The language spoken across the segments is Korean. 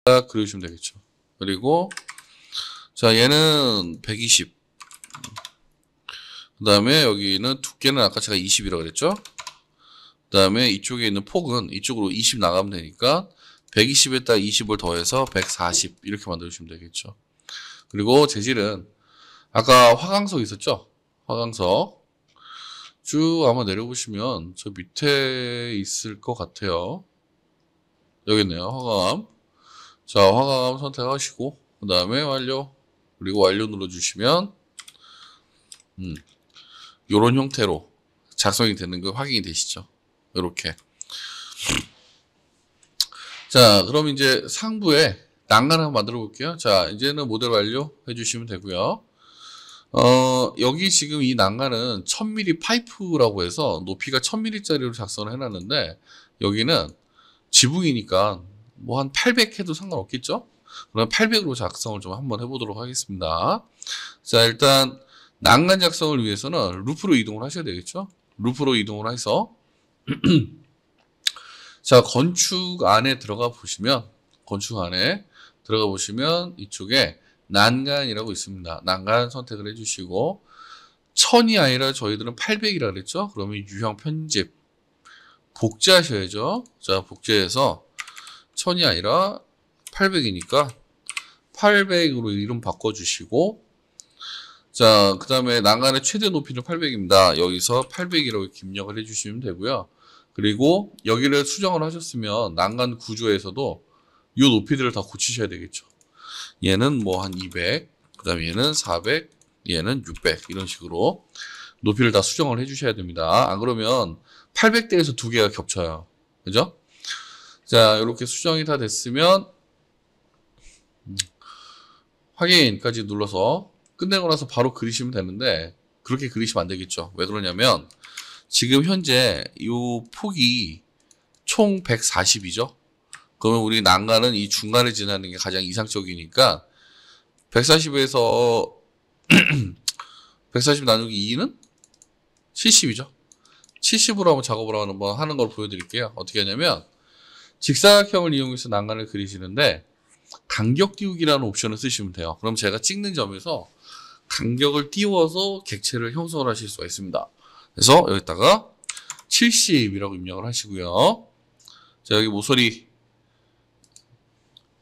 그려주시면 되겠죠. 그리고 자 얘는 120. 그 다음에 여기는 두께는 아까 제가 20이라고 그랬죠. 그 다음에 이쪽에 있는 폭은 이쪽으로 20 나가면 되니까 120에다 20을 더해서 140 이렇게 만들어주시면 되겠죠. 그리고 재질은 아까 화강석 있었죠. 화강석 쭉 아마 내려보시면 저 밑에 있을 것 같아요. 여기 있네요. 화강암. 자, 화강암 선택하시고 그 다음에 완료. 그리고 완료 눌러주시면 요런 형태로 작성이 되는 거 확인이 되시죠. 요렇게. 자, 그럼 이제 상부에 난간을 한번 만들어 볼게요. 자, 이제는 모델 완료 해주시면 되고요. 여기 지금 이 난간은 1000mm 파이프라고 해서 높이가 1000mm짜리로 작성을 해놨는데 여기는 지붕이니까 뭐 한 800 해도 상관없겠죠? 그럼 800으로 작성을 좀 한번 해보도록 하겠습니다. 자, 일단 난간 작성을 위해서는 루프로 이동을 하셔야 되겠죠? 루프로 이동을 해서 자, 건축 안에 들어가 보시면 이쪽에 난간이라고 있습니다. 난간 선택을 해주시고 1000이 아니라 저희들은 800이라 그랬죠? 그러면 유형 편집 복제하셔야죠. 자, 복제해서 1000이 아니라 800이니까 800으로 이름 바꿔주시고 자, 그 다음에 난간의 최대 높이는 800입니다. 여기서 800이라고 입력을 해주시면 되고요. 그리고 여기를 수정을 하셨으면 난간 구조에서도 이 높이들을 다 고치셔야 되겠죠. 얘는 뭐 한 200, 그 다음에 얘는 400, 얘는 600 이런 식으로 높이를 다 수정을 해주셔야 됩니다. 안 그러면 800대에서 두 개가 겹쳐요. 그죠? 자, 이렇게 수정이 다 됐으면 확인까지 눌러서 끝내고 나서 바로 그리시면 되는데 그렇게 그리시면 안 되겠죠. 왜 그러냐면 지금 현재 이 폭이 총 140이죠. 그러면 우리 난간은 이 중간에 지나는 게 가장 이상적이니까 140에서 140 나누기 2는 70이죠. 70으로 한번 작업을 하는 걸 보여드릴게요. 어떻게 하냐면 직사각형을 이용해서 난간을 그리시는데 간격 띄우기라는 옵션을 쓰시면 돼요. 그럼 제가 찍는 점에서 간격을 띄워서 객체를 형성을 하실 수가 있습니다. 그래서 여기다가 70이라고 입력을 하시고요. 자, 여기 모서리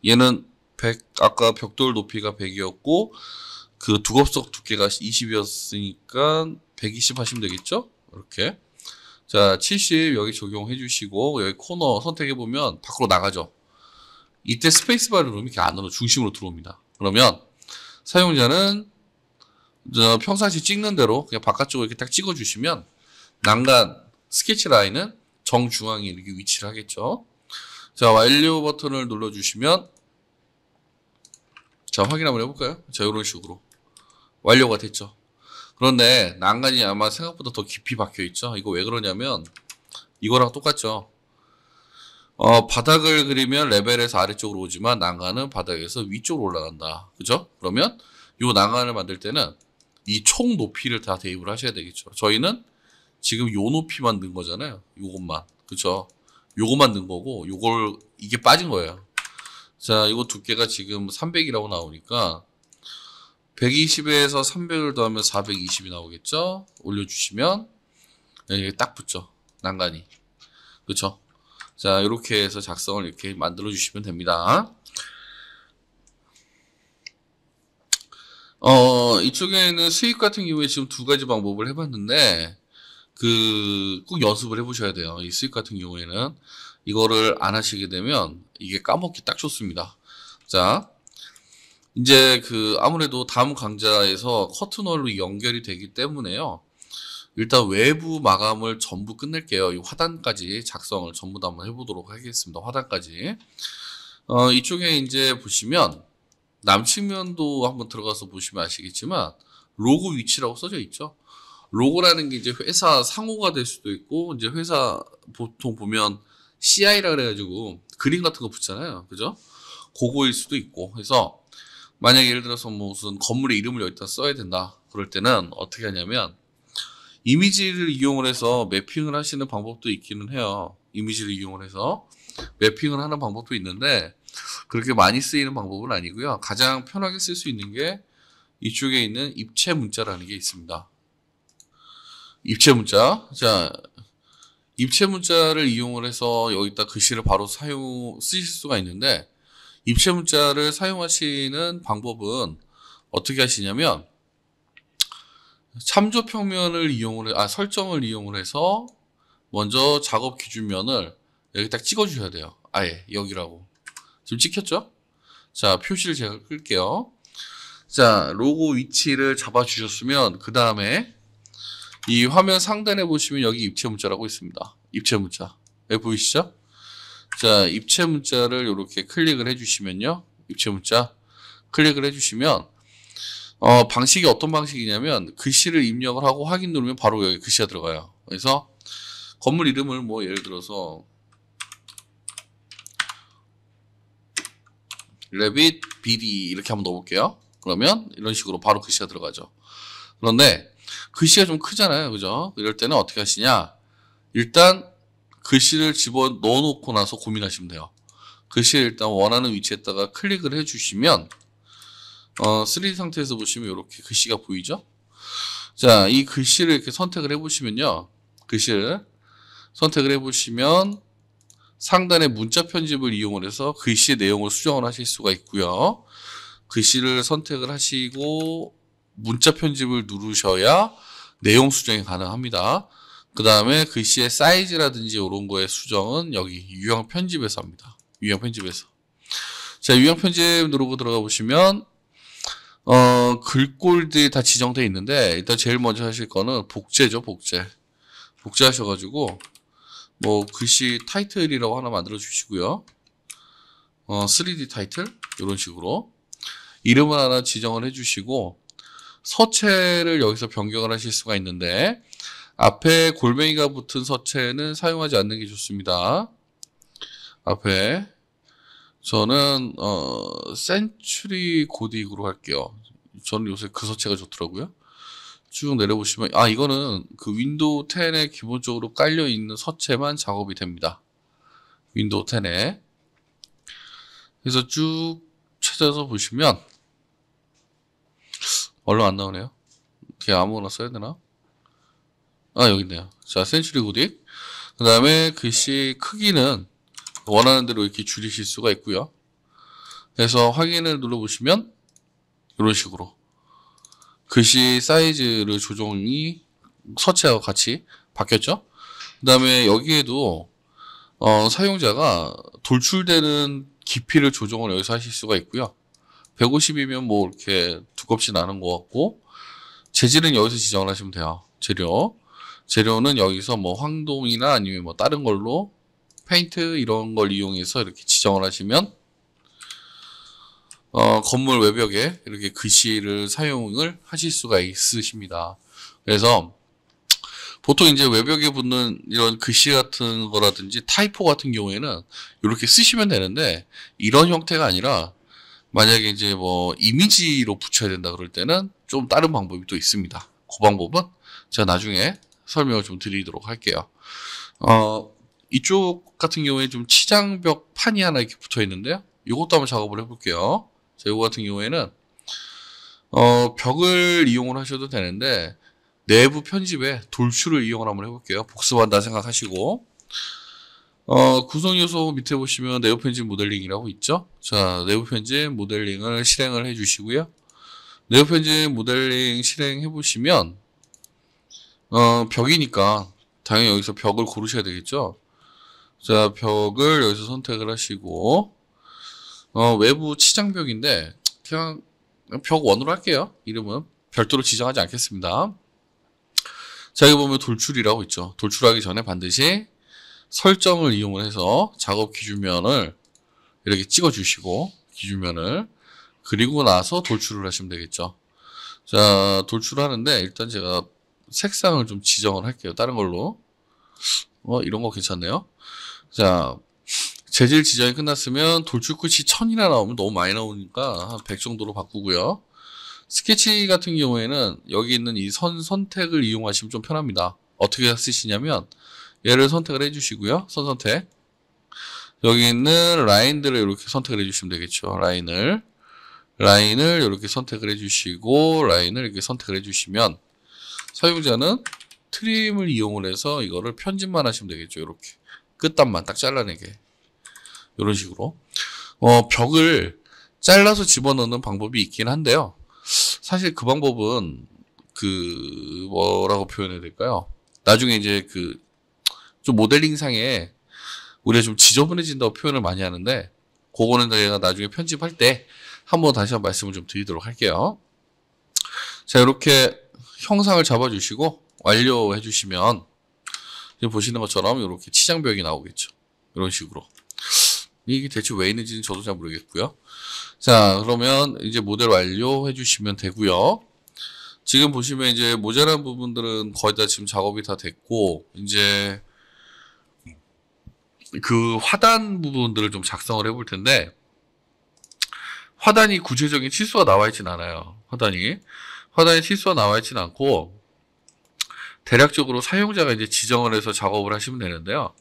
얘는 100, 아까 벽돌 높이가 100이었고 그 두껍석 두께가 20이었으니까 120 하시면 되겠죠? 이렇게. 자, 70 여기 적용해 주시고 여기 코너 선택해 보면 밖으로 나가죠. 이때 스페이스바를 누르면 이렇게 안으로 중심으로 들어옵니다. 그러면 사용자는 평상시 찍는 대로 그냥 바깥쪽으로 이렇게 딱 찍어 주시면 난간 스케치 라인은 정중앙에 이렇게 위치를 하겠죠. 자, 완료 버튼을 눌러 주시면 자, 확인 한번 해볼까요? 자, 이런 식으로 완료가 됐죠. 그런데 난간이 아마 생각보다 더 깊이 박혀 있죠. 이거 왜 그러냐면 이거랑 똑같죠. 바닥을 그리면 레벨에서 아래쪽으로 오지만 난간은 바닥에서 위쪽으로 올라간다. 그죠? 그러면 이 난간을 만들 때는 이 총 높이를 다 대입을 하셔야 되겠죠. 저희는 지금 요 높이만 넣은 거잖아요. 요것만. 그죠? 요것만 넣은 거고 이게 빠진 거예요. 자, 이거 두께가 지금 300이라고 나오니까 120에서 300을 더하면 420이 나오겠죠? 올려주시면 여기 딱 붙죠. 난간이. 그쵸? 자, 이렇게 해서 작성을 이렇게 만들어 주시면 됩니다. 이쪽에는 수익 같은 경우에 지금 두 가지 방법을 해봤는데 꼭 연습을 해보셔야 돼요. 이 수익 같은 경우에는 이거를 안 하시게 되면 이게 까먹기 딱 좋습니다. 자, 이제 아무래도 다음 강좌에서 커튼홀로 연결이 되기 때문에요. 일단 외부 마감을 전부 끝낼게요. 이 화단까지 작성을 전부 다 한번 해보도록 하겠습니다. 화단까지. 이쪽에 이제 보시면 남측면도 한번 들어가서 보시면 아시겠지만 로고 위치라고 써져 있죠. 로고라는 게 이제 회사 상호가 될 수도 있고 이제 회사 보통 보면 CI라 그래가지고 그림 같은 거 붙잖아요. 그죠? 그거일 수도 있고 해서 만약에 예를 들어서 무슨 건물의 이름을 여기다 써야 된다. 그럴 때는 어떻게 하냐면 이미지를 이용을 해서 매핑을 하시는 방법도 있기는 해요. 이미지를 이용을 해서 매핑을 하는 방법도 있는데 그렇게 많이 쓰이는 방법은 아니고요. 가장 편하게 쓸 수 있는 게 이쪽에 있는 입체 문자라는 게 있습니다. 입체 문자. 자, 입체 문자를 이용을 해서 여기다 글씨를 바로 쓰실 수가 있는데, 입체 문자를 사용하시는 방법은 어떻게 하시냐면, 참조 평면을 설정을 이용을 해서 먼저 작업 기준면을 여기 딱 찍어 주셔야 돼요. 아예 여기라고. 지금 찍혔죠? 자, 표시를 제가 끌게요. 자, 로고 위치를 잡아 주셨으면 그 다음에 이 화면 상단에 보시면 여기 입체 문자라고 있습니다. 입체 문자. 여기 보이시죠? 자, 입체 문자를 이렇게 클릭을 해주시면요. 입체 문자 클릭을 해주시면 방식이 어떤 방식이냐면 글씨를 입력을 하고 확인 누르면 바로 여기 글씨가 들어가요. 그래서 건물 이름을 뭐 예를 들어서 레빗 BD 이렇게 한번 넣어볼게요. 그러면 이런 식으로 바로 글씨가 들어가죠. 그런데 글씨가 좀 크잖아요. 그죠? 이럴 때는 어떻게 하시냐. 일단 글씨를 집어 넣어놓고 나서 고민하시면 돼요. 글씨를 일단 원하는 위치에다가 클릭을 해주시면 3D 상태에서 보시면 이렇게 글씨가 보이죠? 자, 이 글씨를 이렇게 선택을 해보시면요. 글씨를 선택을 해보시면 상단에 문자 편집을 이용을 해서 글씨의 내용을 수정을 하실 수가 있고요. 글씨를 선택을 하시고 문자 편집을 누르셔야 내용 수정이 가능합니다. 그 다음에 글씨의 사이즈라든지 이런 거의 수정은 여기 유형 편집에서 합니다. 유형 편집에서. 자, 유형 편집 누르고 들어가 보시면 글꼴들이 다 지정되어 있는데 일단 제일 먼저 하실 거는 복제죠. 복제 하셔가지고 뭐 글씨 타이틀이라고 하나 만들어 주시고요. 3D 타이틀 이런 식으로 이름을 하나 지정을 해주시고 서체를 여기서 변경을 하실 수가 있는데 앞에 골뱅이가 붙은 서체는 사용하지 않는 게 좋습니다. 앞에 저는 센츄리 고딕으로 할게요. 저는 요새 그 서체가 좋더라고요. 쭉 내려보시면 이거는 그 윈도우 10에 기본적으로 깔려 있는 서체만 작업이 됩니다. 윈도우 10에. 그래서 쭉 찾아서 보시면 얼른 안 나오네요. 그냥 아무거나 써야 되나? 여기 있네요. 자, 센츄리 고딕. 그 다음에 글씨 크기는 원하는 대로 이렇게 줄이실 수가 있고요. 그래서 확인을 눌러보시면 이런 식으로 글씨 사이즈를 조정이 서체하고 같이 바뀌었죠. 그 다음에 여기에도 사용자가 돌출되는 깊이를 조정을 여기서 하실 수가 있고요. 150이면 뭐 이렇게 두껍진 않은 것 같고 재질은 여기서 지정을 하시면 돼요. 재료는 여기서 뭐 황동이나 아니면 뭐 다른 걸로 페인트 이런 걸 이용해서 이렇게 지정을 하시면 건물 외벽에 이렇게 글씨를 사용을 하실 수가 있으십니다. 그래서 보통 이제 외벽에 붙는 이런 글씨 같은 거라든지 타이포 같은 경우에는 이렇게 쓰시면 되는데 이런 형태가 아니라 만약에 이제 뭐 이미지로 붙여야 된다 그럴 때는 좀 다른 방법이 또 있습니다. 그 방법은 제가 나중에 설명을 좀 드리도록 할게요. 이쪽 같은 경우에 좀 치장벽 판이 하나 이렇게 붙어 있는데요. 이것도 한번 작업을 해볼게요. 자, 이거 같은 경우에는 벽을 이용을 하셔도 되는데 내부 편집에 돌출을 이용을 한번 해볼게요. 복습한다 생각하시고 구성 요소 밑에 보시면 내부 편집 모델링이라고 있죠. 자, 내부 편집 모델링을 실행을 해주시고요. 내부 편집 모델링 실행해 보시면 벽이니까 당연히 여기서 벽을 고르셔야 되겠죠. 자, 벽을 여기서 선택을 하시고 외부 치장벽인데 그냥 벽 1으로 할게요. 이름은 별도로 지정하지 않겠습니다. 자, 여기 보면 돌출이라고 있죠. 돌출하기 전에 반드시 설정을 이용을 해서 작업 기준면을 이렇게 찍어 주시고 기준면을 그리고 나서 돌출을 하시면 되겠죠. 자, 돌출하는데 일단 제가 색상을 좀 지정을 할게요. 다른 걸로. 이런 거 괜찮네요. 자, 재질 지정이 끝났으면 돌출 끝이 1000이나 나오면 너무 많이 나오니까 한 100 정도로 바꾸고요. 스케치 같은 경우에는 여기 있는 이 선 선택을 이용하시면 좀 편합니다. 어떻게 쓰시냐면 얘를 선택을 해주시고요. 선 선택. 여기 있는 라인들을 이렇게 선택을 해주시면 되겠죠. 라인을 이렇게 선택을 해주시고, 라인을 이렇게 선택을 해주시면, 사용자는 트림을 이용을 해서 이거를 편집만 하시면 되겠죠. 이렇게. 끝단만 딱 잘라내게. 이런 식으로. 벽을 잘라서 집어넣는 방법이 있긴 한데요. 사실 그 방법은, 뭐라고 표현해야 될까요? 나중에 이제 좀 모델링상에 우리가 좀 지저분해진다고 표현을 많이 하는데, 그거는 제가 나중에 편집할 때 한번 다시 한번 말씀을 좀 드리도록 할게요. 자, 이렇게 형상을 잡아주시고 완료해 주시면 지금 보시는 것처럼 이렇게 치장벽이 나오겠죠. 이런 식으로. 이게 대체 왜 있는지는 저도 잘 모르겠고요. 자, 그러면 이제 모델 완료해 주시면 되고요. 지금 보시면 이제 모자란 부분들은 거의 다 지금 작업이 다 됐고, 이제 그 화단 부분들을 좀 작성을 해볼 텐데, 화단이 구체적인 치수가 나와 있진 않아요. 화단이 치수가 나와 있진 않고, 대략적으로 사용자가 이제 지정을 해서 작업을 하시면 되는데요.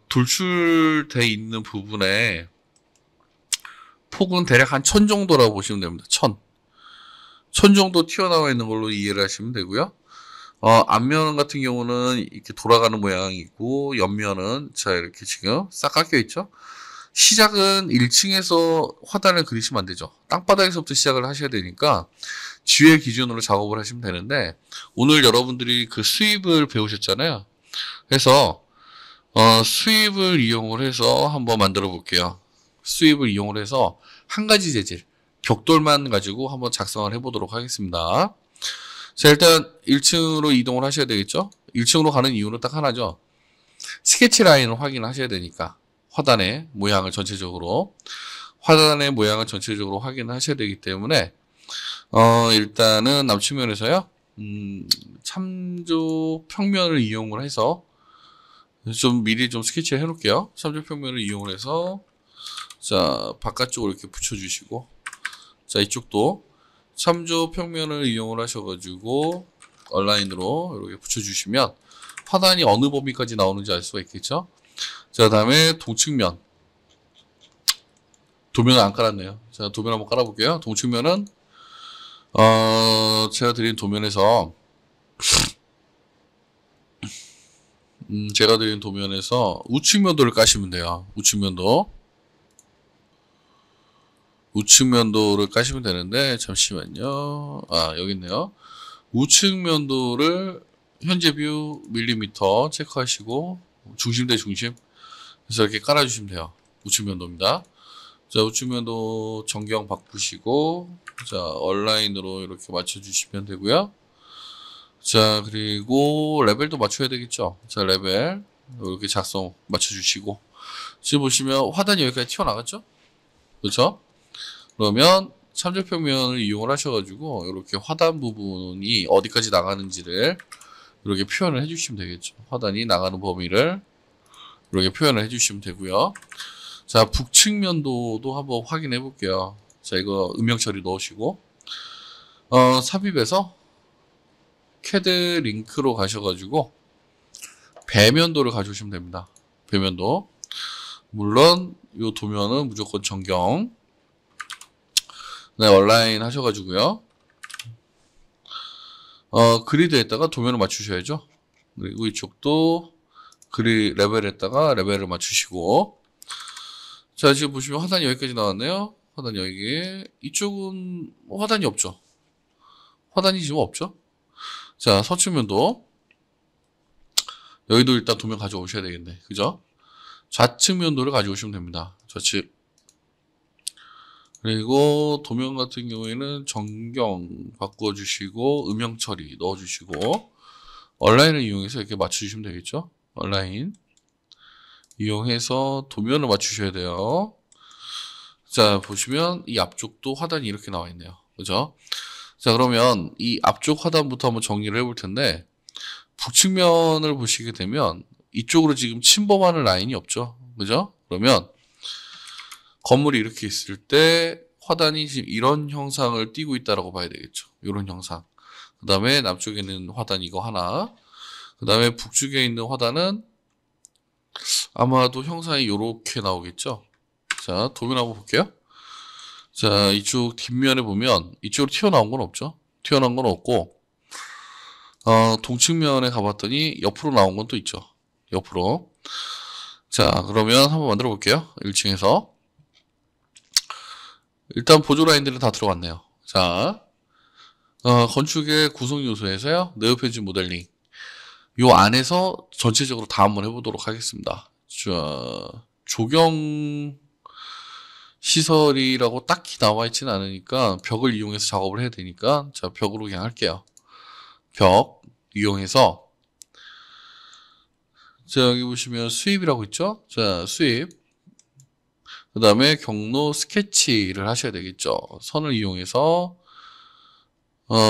돌출돼 있는 부분에 폭은 대략 한 1000 정도라고 보시면 됩니다. 1000 정도 튀어나와 있는 걸로 이해를 하시면 되고요. 앞면 같은 경우는 이렇게 돌아가는 모양이 있고, 옆면은 자 이렇게 지금 싹 깎여 있죠. 시작은 1층에서 화단을 그리시면 안 되죠. 땅바닥에서부터 시작을 하셔야 되니까 지회 기준으로 작업을 하시면 되는데, 오늘 여러분들이 그 수입을 배우셨잖아요. 그래서 수입을 이용을 해서 한번 만들어 볼게요. 수입을 이용을 해서 한 가지 재질, 벽돌만 가지고 한번 작성을 해보도록 하겠습니다. 자, 일단 1층으로 이동을 하셔야 되겠죠? 1층으로 가는 이유는 딱 하나죠. 스케치 라인을 확인하셔야 되니까 화단의 모양을 전체적으로 확인하셔야 되기 때문에 일단은 남측면에서요. 참조 평면을 이용을 해서 좀 미리 좀 스케치를 해 놓을게요. 참조 평면을 이용을 해서 자, 바깥쪽으로 이렇게 붙여주시고, 자, 이쪽도 참조 평면을 이용을 하셔가지고 얼라인으로 이렇게 붙여주시면 화단이 어느 범위까지 나오는지 알 수가 있겠죠. 자, 다음에 동측면. 도면을 안 깔았네요. 자, 도면 한번 깔아볼게요. 동측면은 제가 드린 도면에서 우측면도를 까시면 돼요. 우측면도를 까시면 되는데, 잠시만요. 여기 있네요. 우측면도를 현재 뷰 밀리미터 체크하시고, 중심 대 중심. 그래서 이렇게 깔아주시면 돼요. 우측면도입니다. 자, 우측면도 정경 바꾸시고, 자, 얼라인으로 이렇게 맞춰주시면 되고요. 자, 그리고 레벨도 맞춰야 되겠죠. 자, 레벨 이렇게 작성 맞춰주시고, 지금 보시면 화단이 여기까지 튀어나갔죠? 그렇죠? 그러면 참조평면을 이용을 하셔가지고 이렇게 화단 부분이 어디까지 나가는지를 이렇게 표현을 해주시면 되겠죠. 화단이 나가는 범위를 이렇게 표현을 해주시면 되고요. 자, 북측면도도 한번 확인해 볼게요. 자, 이거 음영 처리 넣으시고, 삽입해서 캐드 링크로 가셔가지고 배면도를 가져오시면 됩니다. 배면도. 물론 이 도면은 무조건 정경. 네, 온라인 하셔가지고요. 그리드에다가 도면을 맞추셔야죠. 그리고 이쪽도 레벨에다가 레벨을 맞추시고. 자, 지금 보시면 화단이 여기까지 나왔네요. 화단이 여기. 이쪽은 화단이 없죠. 화단이 지금 없죠. 자, 서측면도. 여기도 일단 도면 가져오셔야 되겠네. 그죠? 좌측면도를 가져오시면 됩니다. 좌측. 그리고 도면 같은 경우에는 정경 바꿔주시고, 음영 처리 넣어주시고, 얼라인을 이용해서 이렇게 맞춰주시면 되겠죠? 얼라인. 이용해서 도면을 맞추셔야 돼요. 자, 보시면 이 앞쪽도 화단이 이렇게 나와 있네요. 그죠? 자, 그러면 이 앞쪽 화단부터 한번 정리를 해볼 텐데, 북측면을 보시게 되면 이쪽으로 지금 침범하는 라인이 없죠. 그죠? 그러면 건물이 이렇게 있을 때 화단이 지금 이런 형상을 띠고 있다라고 봐야 되겠죠. 이런 형상. 그 다음에 남쪽에 있는 화단 이거 하나. 그 다음에 북쪽에 있는 화단은 아마도 형상이 요렇게 나오겠죠. 자, 도면 한번 볼게요. 자, 이쪽 뒷면에 보면 이쪽으로 튀어나온 건 없죠. 튀어나온 건 없고, 동측면에 가봤더니 옆으로 나온 건 또 있죠. 옆으로. 자, 그러면 한번 만들어 볼게요. 1층에서. 일단 보조 라인들은 다 들어갔네요. 자, 건축의 구성 요소에서요. 네오 페이지 모델링. 요 안에서 전체적으로 다 한번 해보도록 하겠습니다. 자, 조경 시설이라고 딱히 나와 있지는 않으니까 벽을 이용해서 작업을 해야 되니까 자, 벽으로 그냥 할게요. 벽 이용해서 자, 여기 보시면 수입이라고 있죠? 자, 수입. 그 다음에 경로 스케치를 하셔야 되겠죠. 선을 이용해서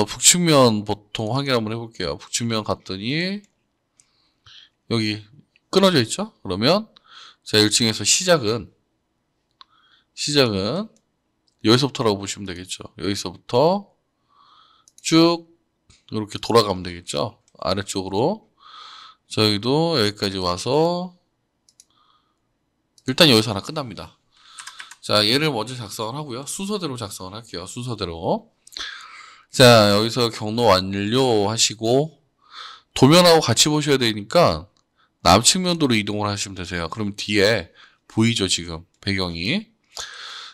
북측면 보통 확인 한번 해볼게요. 북측면 갔더니 여기 끊어져 있죠? 그러면 자, 1층에서 시작은 여기서부터라고 보시면 되겠죠. 여기서부터 쭉 이렇게 돌아가면 되겠죠. 아래쪽으로. 저희도 여기까지 와서 일단 여기서 하나 끝납니다. 자, 얘를 먼저 작성을 하고요. 순서대로 작성을 할게요. 순서대로. 자, 여기서 경로 완료 하시고 도면하고 같이 보셔야 되니까 남측면도로 이동을 하시면 되세요. 그럼 뒤에 보이죠, 지금 배경이.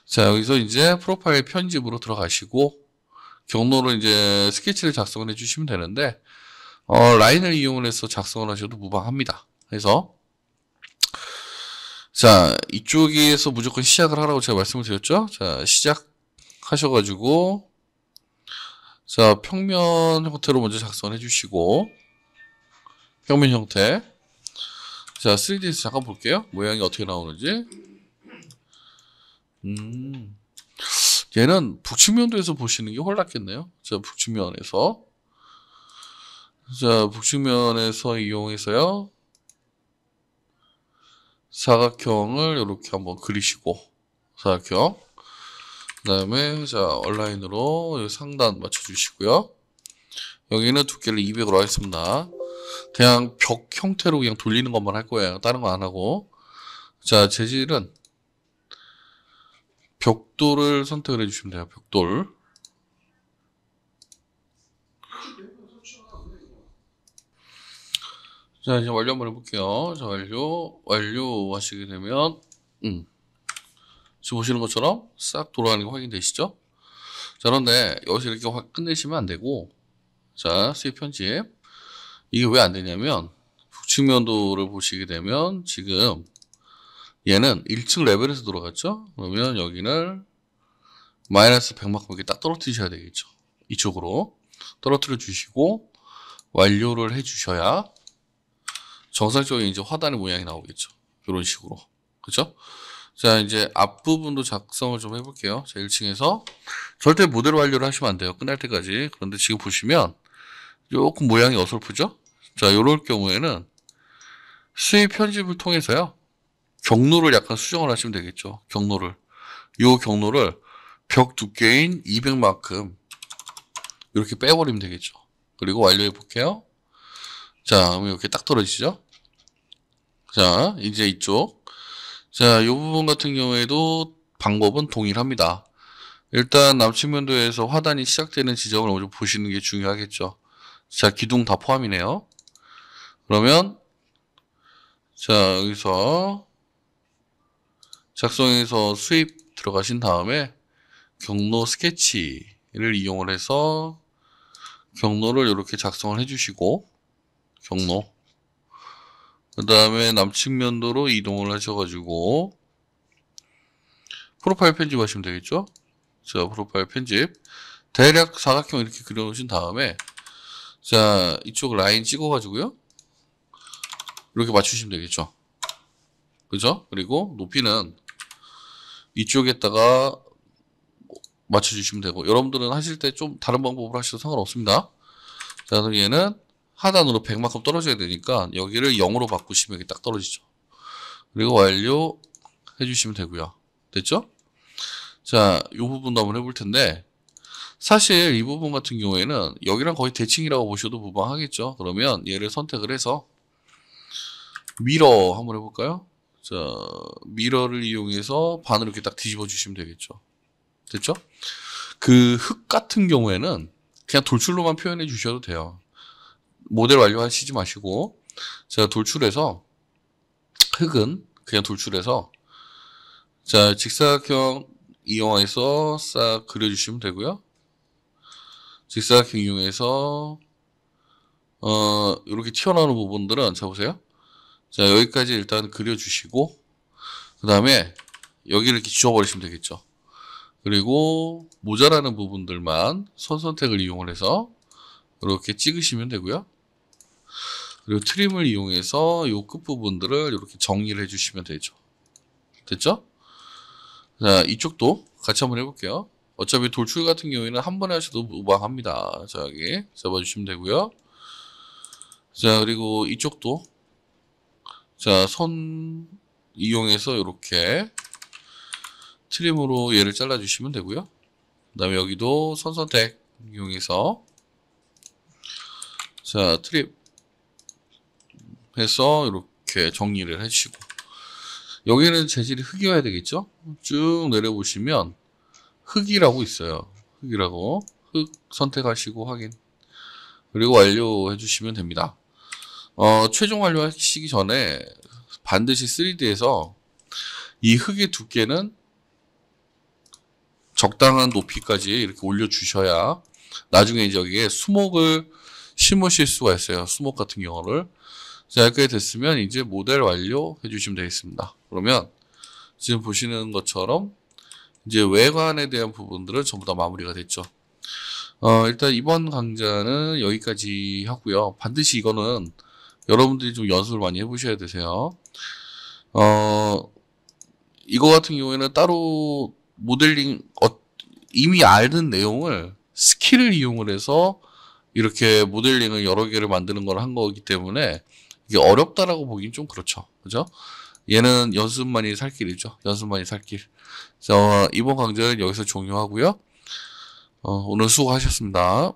자, 여기서 이제 프로파일 편집으로 들어가시고 경로를 이제 스케치를 작성을 해주시면 되는데 라인을 이용을 해서 작성을 하셔도 무방합니다. 그래서 자, 이쪽에서 무조건 시작을 하라고 제가 말씀을 드렸죠. 자, 시작하셔가지고 자, 평면 형태로 먼저 작성을 해주시고 평면 형태. 자, 3D에서 잠깐 볼게요. 모양이 어떻게 나오는지. 얘는 북측면도에서 보시는 게 훨 낫겠네요. 자, 북측면에서. 자, 북측면에서 이용해서요. 사각형을 이렇게 한번 그리시고, 사각형. 그 다음에, 자, 얼라인으로 여기 상단 맞춰주시고요. 여기는 두께를 200으로 하겠습니다. 그냥 벽 형태로 그냥 돌리는 것만 할 거예요. 다른 거 안 하고. 자, 재질은 벽돌을 선택을 해주시면 돼요. 벽돌. 자, 이제 완료 한번 해볼게요. 자, 완료 하시게 되면, 지금 보시는 것처럼 싹 돌아가는 게 확인되시죠? 자, 그런데 여기서 이렇게 확 끝내시면 안 되고, 자, 수입 편집. 이게 왜 안 되냐면, 북측면도를 보시게 되면, 지금, 얘는 1층 레벨에서 돌아갔죠? 그러면 여기는 마이너스 100만큼 이렇게 딱 떨어뜨리셔야 되겠죠. 이쪽으로. 떨어뜨려 주시고, 완료를 해 주셔야, 정상적인 이제 화단의 모양이 나오겠죠. 이런 식으로. 그죠? 자, 이제 앞부분도 작성을 좀 해볼게요. 자, 1층에서. 절대 모델 완료를 하시면 안 돼요. 끝날 때까지. 그런데 지금 보시면, 조금 모양이 어설프죠? 자, 요럴 경우에는 수입 편집을 통해서요. 경로를 약간 수정을 하시면 되겠죠. 경로를. 요 경로를 벽 두께인 200만큼 이렇게 빼버리면 되겠죠. 그리고 완료해 볼게요. 자, 그럼 이렇게 딱 떨어지죠? 자, 이제 이쪽. 자, 이 부분 같은 경우에도 방법은 동일합니다. 일단 남측면도에서 화단이 시작되는 지점을 먼저 보시는 게 중요하겠죠. 자, 기둥 다 포함이네요. 그러면 자, 여기서 작성해서 수입 들어가신 다음에 경로 스케치를 이용을 해서 경로를 이렇게 작성을 해주시고 경로 그 다음에 남측면도로 이동을 하셔가지고 프로파일 편집하시면 되겠죠. 자, 프로파일 편집 대략 사각형 이렇게 그려놓으신 다음에 자, 이쪽 라인 찍어가지고요 이렇게 맞추시면 되겠죠. 그죠? 그리고 높이는 이쪽에다가 맞춰주시면 되고 여러분들은 하실 때 좀 다른 방법으로 하셔도 상관없습니다. 자, 그럼 얘는 하단으로 100만큼 떨어져야 되니까 여기를 0으로 바꾸시면 여기 딱 떨어지죠. 그리고 완료 해주시면 되고요. 됐죠? 자, 이 부분도 한번 해볼 텐데 사실 이 부분 같은 경우에는 여기랑 거의 대칭이라고 보셔도 무방하겠죠. 그러면 얘를 선택을 해서 미러 한번 해볼까요? 자, 미러를 이용해서 반으로 이렇게 딱 뒤집어 주시면 되겠죠. 됐죠? 그 흙 같은 경우에는 그냥 돌출로만 표현해 주셔도 돼요. 모델 완료하시지 마시고, 자, 돌출해서, 흙은 그냥 돌출해서, 자, 직사각형 이용해서 싹 그려주시면 되고요. 직사각형 이용해서, 이렇게 튀어나오는 부분들은, 자, 보세요. 자, 여기까지 일단 그려주시고, 그 다음에 여기를 이렇게 지워버리시면 되겠죠. 그리고 모자라는 부분들만 선 선택을 이용을 해서 이렇게 찍으시면 되고요. 그리고 트림을 이용해서 이 끝부분들을 이렇게 정리를 해주시면 되죠. 됐죠? 자, 이쪽도 같이 한번 해볼게요. 어차피 돌출 같은 경우에는 한 번에 하셔도 무방합니다. 자, 여기 잡아주시면 되고요. 자, 그리고 이쪽도 자, 선 이용해서 이렇게 트림으로 얘를 잘라주시면 되고요. 그 다음에 여기도 선 선택 이용해서 자, 트림 해서 이렇게 정리를 해주시고, 여기는 재질이 흙이어야 되겠죠? 쭉 내려보시면 흙이라고 있어요. 흙이라고. 흙 선택하시고 확인. 그리고 완료해 주시면 됩니다. 최종 완료하시기 전에 반드시 3D에서 이 흙의 두께는 적당한 높이까지 이렇게 올려주셔야 나중에 이제 여기에 수목을 심으실 수가 있어요. 수목 같은 경우를. 자, 이렇게 됐으면 이제 모델 완료 해주시면 되겠습니다. 그러면 지금 보시는 것처럼 이제 외관에 대한 부분들은 전부 다 마무리가 됐죠. 일단 이번 강좌는 여기까지 하고요. 반드시 이거는 여러분들이 좀 연습을 많이 해보셔야 되세요. 이거 같은 경우에는 따로 모델링, 이미 아는 내용을 스킬을 이용을 해서 이렇게 모델링을 여러 개를 만드는 걸 한 거기 때문에 이게 어렵다라고 보긴 좀 그렇죠. 그죠? 얘는 연습만이 살 길이죠. 연습만이 살 길. 자, 이번 강좌는 여기서 종료하고요. 오늘 수고하셨습니다.